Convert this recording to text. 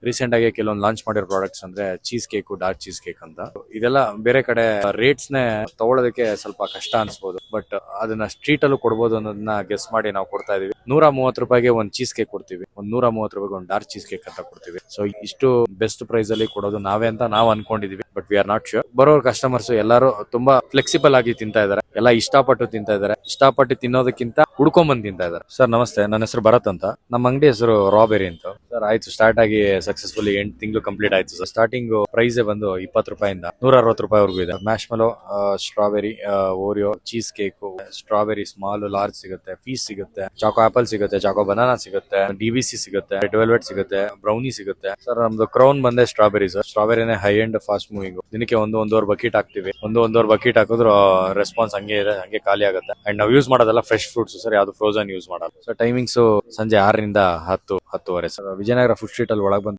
Recent ಆಗಿ ಕೆಲವೊಂದು launch ಮಾಡಿರೋ ಪ್ರಾಡಕ್ಟ್ಸ್ ಅಂದ್ರೆ cheese cake, dark cheese cake ಅಂತ. ಇದೆಲ್ಲ ಬೇರೆ ಕಡೆ ರೇಟ್ಸ್ ನೇ ತಗೊಳ್ಳೋದಕ್ಕೆ ಸ್ವಲ್ಪ ಕಷ್ಟ ಅನ್ಸ್ಬೋದು, ಬಟ್ ಅದನ್ನ ಸ್ಟ್ರೀಟ್ ಅಲ್ಲೂ ಕೊಡ್ಬೋದು ಅನ್ನೋದನ್ನ ಗೆಸ್ ಮಾಡಿ ನಾವು ಕೊಡ್ತಾ ಇದೀವಿ. 130 ರೂಪಾಯಿಗೆ ಒಂದು ಚೀಸ್ ಕೇಕ್ ಕೊಡ್ತೀವಿ, 130 ರೂಪಾಯಿಗೆ ಒಂದು ಡಾರ್ಕ್ ಚೀಸ್ ಕೇಕ್ ಅಂತ ಕೊಡ್ತೀವಿ. ಸೊ ಇಷ್ಟು ಬೆಸ್ಟ್ ಪ್ರೈಸ್ ಅಲ್ಲಿ ಕೊಡೋದು ನಾವೇ ಅಂತ ನಾವು ಅನ್ಕೊಂಡಿದೀವಿ, but we are not sure. ಬರೋ ಕಸ್ಟಮರ್ಸ್ ಎಲ್ಲರೂ ತುಂಬಾ ಫ್ಲೆಕ್ಸಿಬಲ್ ಆಗಿ ತಿಂತಾ ಇದಾರೆ, ಎಲ್ಲ ಇಷ್ಟಪಟ್ಟು ತಿಂತಾ ಇದಾರೆ. ಇಷ್ಟಪಟ್ಟು ತಿನ್ನೋದಕ್ಕಿಂತ ಹುಡ್ಕೊಂಡ್ ತಿಂತಾ ಇದಾರೆ. ಸರ್ ನಮಸ್ತೆ, ನನ್ನ ಹೆಸರು ಭರತ್ ಅಂತ. ನಮ್ಮ ಅಂಗಡಿ ಹೆಸರು ರಾಬೆರಿ ಅಂತ. ಸರ್ ಆಯ್ತು, ಸ್ಟಾರ್ಟ್ ಆಗಿ ಸಕ್ಸಸ್ಫುಲಿ 8 ತಿಂಗಳು ಕಂಪ್ಲೀಟ್ ಆಯ್ತು ಸರ್. ಸ್ಟಾರ್ಟಿಂಗ್ ಪ್ರೈಸ್ ಬಂದು 20 ರೂಪಾಯಿಂದ 160 ರೂಪಾಯಿವರೆಗೂ ಇದೆ. Marshmallow, strawberry, Oreo, cheese cake, strawberry small, large ಸಿಗುತ್ತೆ, ಪೀಸ್ ಸಿಗುತ್ತೆ, ಚಾಕೋ ಆಪಲ್ ಸಿಗುತ್ತೆ, ಚಾಕೋ ಬನಾನಾ ಸಿಗುತ್ತೆ, DBC ಸಿಗುತ್ತೆ, ರೆಡ್ ವೆಲ್ವೆಟ್ ಸಿಗುತ್ತೆ, ಬ್ರೌನಿ ಸಿಗುತ್ತೆ. ಸರ್ ನಮ್ದು ಕ್ರೌನ್ ಬಂದೆ ಸ್ಟ್ರಾಬೆರಿ ಸರ್. ಸ್ಟ್ರಾಬೆರಿನೇ ಹೈ ಅಂಡ್ ಫಾಸ್ಟ್ ಮೂವಿಂಗ್. ದಿನಕ್ಕೆ ಒಂದೂವರೆ ಬಕೆಟ್ ಹಾಕ್ತಿವಿ. ಒಂದೂವರೆ ಬಕೆಟ್ ಹಾಕಿದ್ರು ರೆಸ್ಪಾನ್ಸ್ ಹಂಗೆ ಇದೆ, ಹಂಗೆ ಖಾಲಿ ಆಗುತ್ತೆ. ಅಂಡ್ ನಾವು ಯೂಸ್ ಮಾಡೋದೆಲ್ಲ ಫ್ರೆಶ್ ಫ್ರೂಟ್ಸ್ ಸರ್, ಯಾವ್ದು ಫ್ರೋಸನ್ ಯೂಸ್ ಮಾಡಲ್ಲ. ಸೊ ಟೈಮಿಂಗ್ಸ್ ಸಂಜೆ 6 ರಿಂದ 10, 10:30 ಸರ್. ವಿಜಯನಗರ ಫುಡ್ ಸ್ಟ್ರೀಟ್ ಅಲ್ಲಿ ಒಳಗೆ ಬಂದು